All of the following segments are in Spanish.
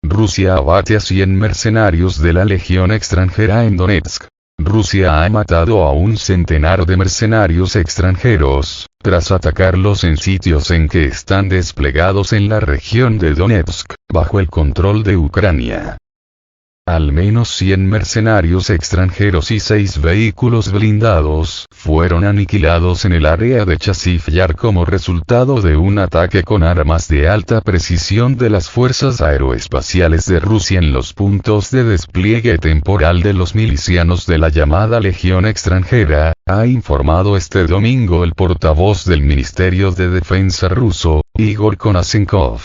Rusia abate a 100 mercenarios de la Legión extranjera en Donetsk. Rusia ha matado a un centenar de mercenarios extranjeros, tras atacarlos en sitios en que están desplegados en la región de Donetsk, bajo el control de Ucrania. Al menos 100 mercenarios extranjeros y 6 vehículos blindados fueron aniquilados en el área de Chasiv Yar como resultado de un ataque con armas de alta precisión de las fuerzas aeroespaciales de Rusia en los puntos de despliegue temporal de los milicianos de la llamada Legión extranjera, ha informado este domingo el portavoz del Ministerio de Defensa ruso, Igor Konasenkov.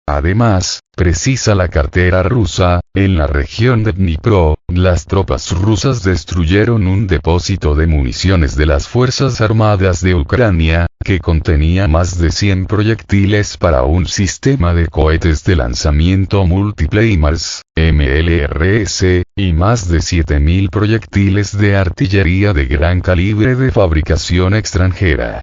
Además, precisa la cartera rusa, en la región de Dnipro, las tropas rusas destruyeron un depósito de municiones de las Fuerzas Armadas de Ucrania, que contenía más de 100 proyectiles para un sistema de cohetes de lanzamiento múltiple HIMARS, MLRS, y más de 7.000 proyectiles de artillería de gran calibre de fabricación extranjera.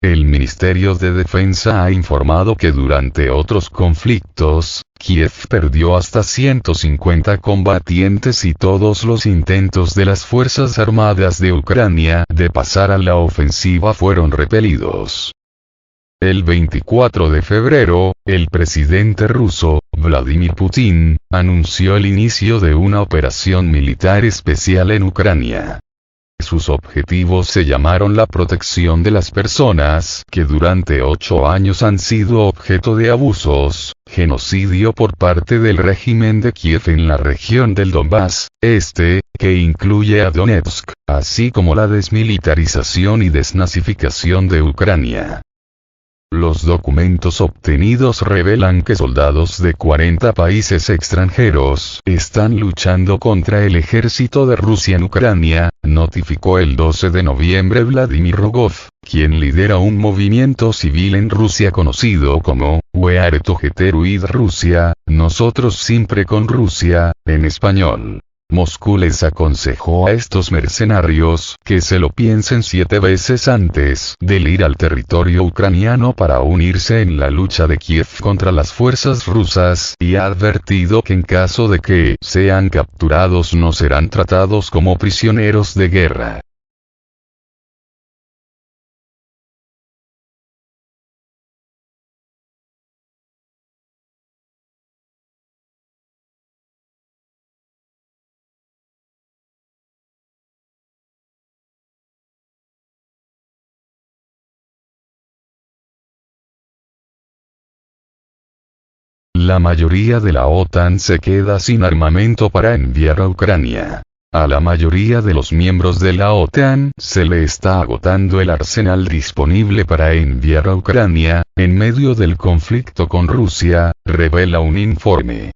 El Ministerio de Defensa ha informado que durante otros conflictos, Kiev perdió hasta 150 combatientes y todos los intentos de las Fuerzas Armadas de Ucrania de pasar a la ofensiva fueron repelidos. El 24 de febrero, el presidente ruso, Vladimir Putin, anunció el inicio de una operación militar especial en Ucrania. Sus objetivos se llamaron la protección de las personas que durante 8 años han sido objeto de abusos, genocidio por parte del régimen de Kiev en la región del Donbass, que incluye a Donetsk, así como la desmilitarización y desnazificación de Ucrania. Los documentos obtenidos revelan que soldados de 40 países extranjeros están luchando contra el ejército de Rusia en Ucrania, notificó el 12 de noviembre Vladimir Rogov, quien lidera un movimiento civil en Rusia conocido como We Are Together with Russia, nosotros siempre con Rusia, en español. Moscú les aconsejó a estos mercenarios que se lo piensen 7 veces antes de ir al territorio ucraniano para unirse en la lucha de Kiev contra las fuerzas rusas y ha advertido que en caso de que sean capturados no serán tratados como prisioneros de guerra. La mayoría de la OTAN se queda sin armamento para enviar a Ucrania. A la mayoría de los miembros de la OTAN se le está agotando el arsenal disponible para enviar a Ucrania, en medio del conflicto con Rusia, revela un informe.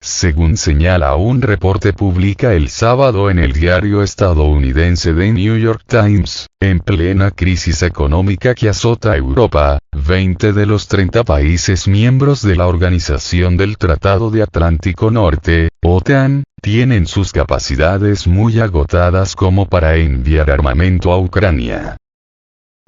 Según señala un reporte publica el sábado en el diario estadounidense The New York Times, en plena crisis económica que azota a Europa, 20 de los 30 países miembros de la Organización del Tratado de Atlántico Norte, OTAN, tienen sus capacidades muy agotadas como para enviar armamento a Ucrania.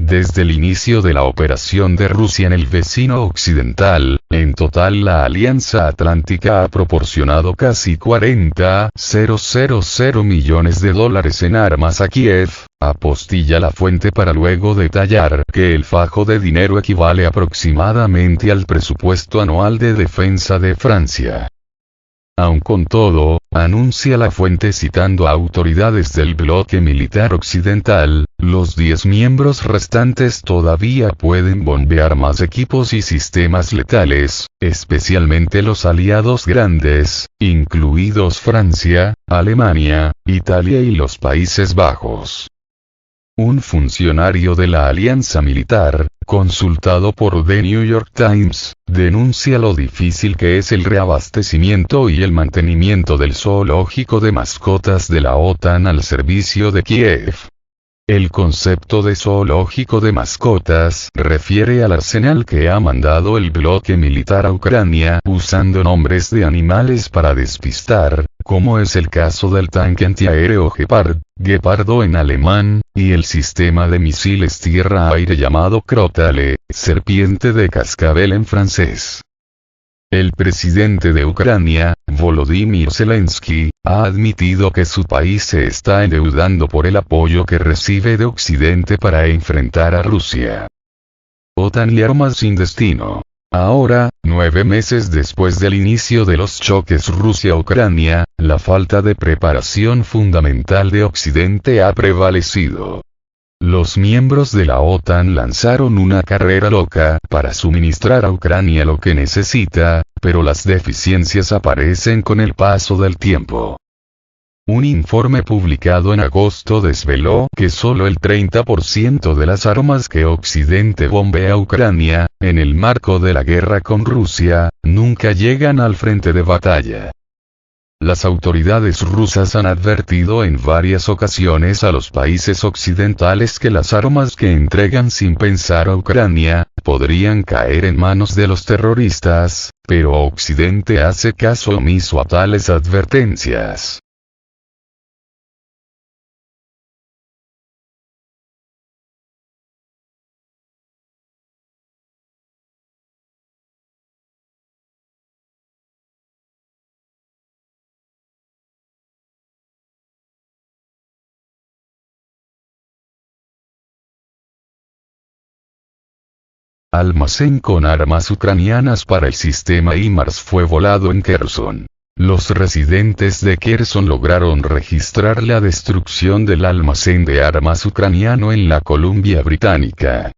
Desde el inicio de la operación de Rusia en el vecino occidental, en total la Alianza Atlántica ha proporcionado casi 40,000 millones de dólares en armas a Kiev, apostilla la fuente para luego detallar que el fajo de dinero equivale aproximadamente al presupuesto anual de defensa de Francia. Aun con todo, anuncia la fuente citando a autoridades del bloque militar occidental, los 10 miembros restantes todavía pueden bombear más equipos y sistemas letales, especialmente los aliados grandes, incluidos Francia, Alemania, Italia y los Países Bajos. Un funcionario de la alianza militar, consultado por The New York Times, denuncia lo difícil que es el reabastecimiento y el mantenimiento del zoológico de mascotas de la OTAN al servicio de Kiev. El concepto de zoológico de mascotas refiere al arsenal que ha mandado el bloque militar a Ucrania usando nombres de animales para despistar, como es el caso del tanque antiaéreo Gepardo en alemán, y el sistema de misiles tierra-aire llamado Crotale, serpiente de cascabel en francés. El presidente de Ucrania, Volodymyr Zelensky, ha admitido que su país se está endeudando por el apoyo que recibe de Occidente para enfrentar a Rusia. OTAN y armas sin destino. Ahora, 9 meses después del inicio de los choques Rusia-Ucrania, la falta de preparación fundamental de Occidente ha prevalecido. Los miembros de la OTAN lanzaron una carrera loca para suministrar a Ucrania lo que necesita, pero las deficiencias aparecen con el paso del tiempo. Un informe publicado en agosto desveló que solo el 30% de las armas que Occidente bombea a Ucrania, en el marco de la guerra con Rusia, nunca llegan al frente de batalla. Las autoridades rusas han advertido en varias ocasiones a los países occidentales que las armas que entregan sin pensar a Ucrania, podrían caer en manos de los terroristas, pero Occidente hace caso omiso a tales advertencias. Almacén con armas ucranianas para el sistema HIMARS fue volado en Kherson. Los residentes de Kherson lograron registrar la destrucción del almacén de armas ucraniano en la Columbia Británica.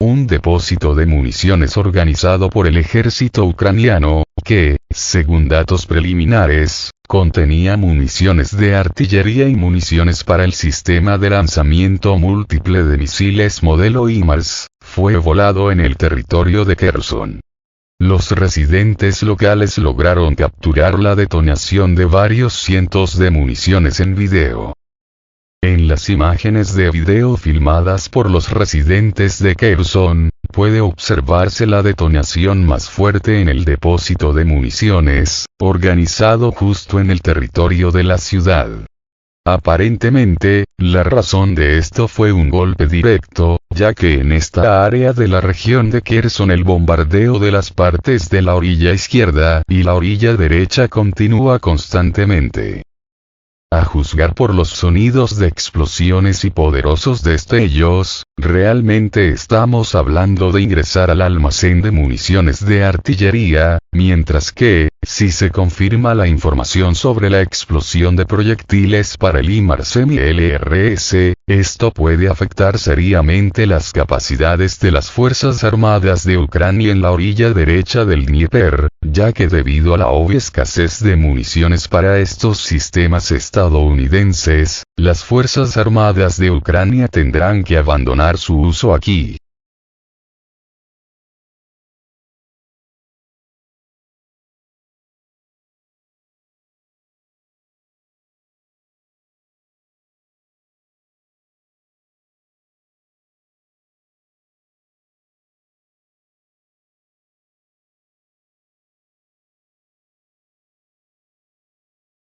Un depósito de municiones organizado por el ejército ucraniano, que, según datos preliminares, contenía municiones de artillería y municiones para el sistema de lanzamiento múltiple de misiles modelo HIMARS, fue volado en el territorio de Kherson. Los residentes locales lograron capturar la detonación de varios cientos de municiones en video. En las imágenes de video filmadas por los residentes de Kherson, puede observarse la detonación más fuerte en el depósito de municiones, organizado justo en el territorio de la ciudad. Aparentemente, la razón de esto fue un golpe directo, ya que en esta área de la región de Kherson el bombardeo de las partes de la orilla izquierda y la orilla derecha continúa constantemente. A juzgar por los sonidos de explosiones y poderosos destellos, realmente estamos hablando de ingresar al almacén de municiones de artillería, mientras que, si se confirma la información sobre la explosión de proyectiles para el HIMARS LRS, esto puede afectar seriamente las capacidades de las Fuerzas Armadas de Ucrania en la orilla derecha del Dnieper, ya que debido a la obvia escasez de municiones para estos sistemas estadounidenses, las Fuerzas Armadas de Ucrania tendrán que abandonar su uso aquí.